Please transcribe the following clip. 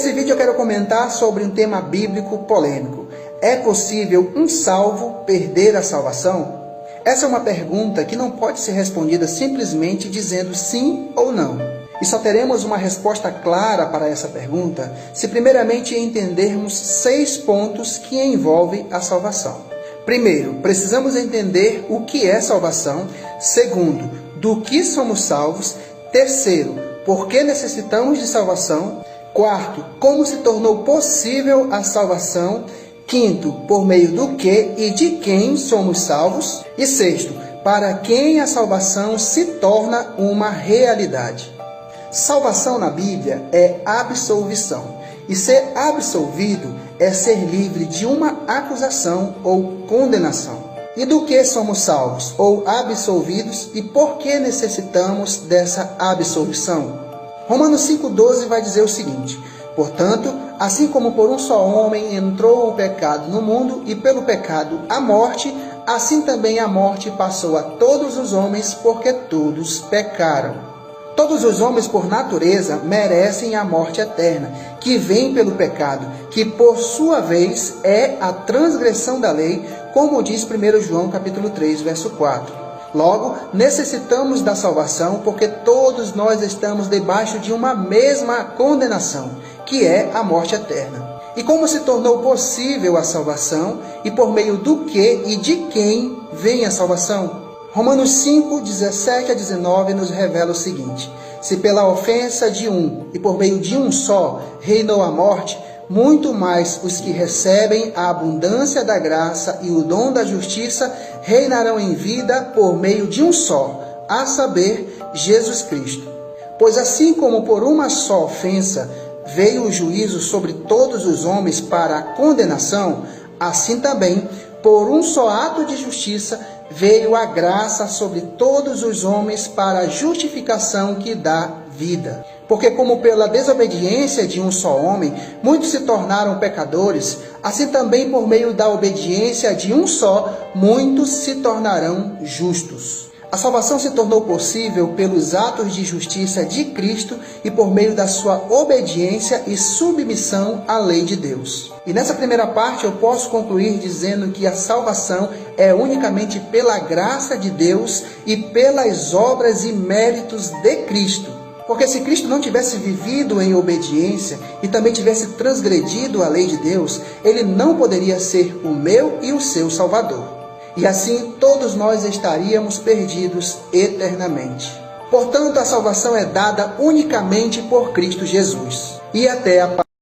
Nesse vídeo eu quero comentar sobre um tema bíblico polêmico. É possível um salvo perder a salvação? Essa é uma pergunta que não pode ser respondida simplesmente dizendo sim ou não. E só teremos uma resposta clara para essa pergunta se primeiramente entendermos 6 pontos que envolvem a salvação. Primeiro, precisamos entender o que é salvação. Segundo, do que somos salvos. Terceiro, por que necessitamos de salvação. Quarto, como se tornou possível a salvação. Quinto, por meio do que e de quem somos salvos. E sexto, para quem a salvação se torna uma realidade. Salvação na Bíblia é absolvição. E ser absolvido é ser livre de uma acusação ou condenação. E do que somos salvos ou absolvidos e por que necessitamos dessa absolvição? Romanos 5,12 vai dizer o seguinte: portanto, assim como por um só homem entrou o pecado no mundo e pelo pecado a morte, assim também a morte passou a todos os homens porque todos pecaram. Todos os homens, por natureza, merecem a morte eterna, que vem pelo pecado, que por sua vez é a transgressão da lei, como diz 1 João capítulo 3, verso 4. Logo, necessitamos da salvação porque todos nós estamos debaixo de uma mesma condenação, que é a morte eterna. E como se tornou possível a salvação e por meio do que e de quem vem a salvação? Romanos 5, 17 a 19 nos revela o seguinte: se pela ofensa de um e por meio de um só reinou a morte, muito mais os que recebem a abundância da graça e o dom da justiça reinarão em vida por meio de um só, a saber, Jesus Cristo. Pois assim como por uma só ofensa veio o juízo sobre todos os homens para a condenação, assim também, por um só ato de justiça, veio a graça sobre todos os homens para a justificação que dá vida. Porque como pela desobediência de um só homem, muitos se tornaram pecadores, assim também por meio da obediência de um só, muitos se tornarão justos. A salvação se tornou possível pelos atos de justiça de Cristo e por meio da sua obediência e submissão à lei de Deus. E nessa primeira parte eu posso concluir dizendo que a salvação é unicamente pela graça de Deus e pelas obras e méritos de Cristo. Porque se Cristo não tivesse vivido em obediência e também tivesse transgredido a lei de Deus, ele não poderia ser o meu e o seu Salvador. E assim todos nós estaríamos perdidos eternamente. Portanto, a salvação é dada unicamente por Cristo Jesus. E até a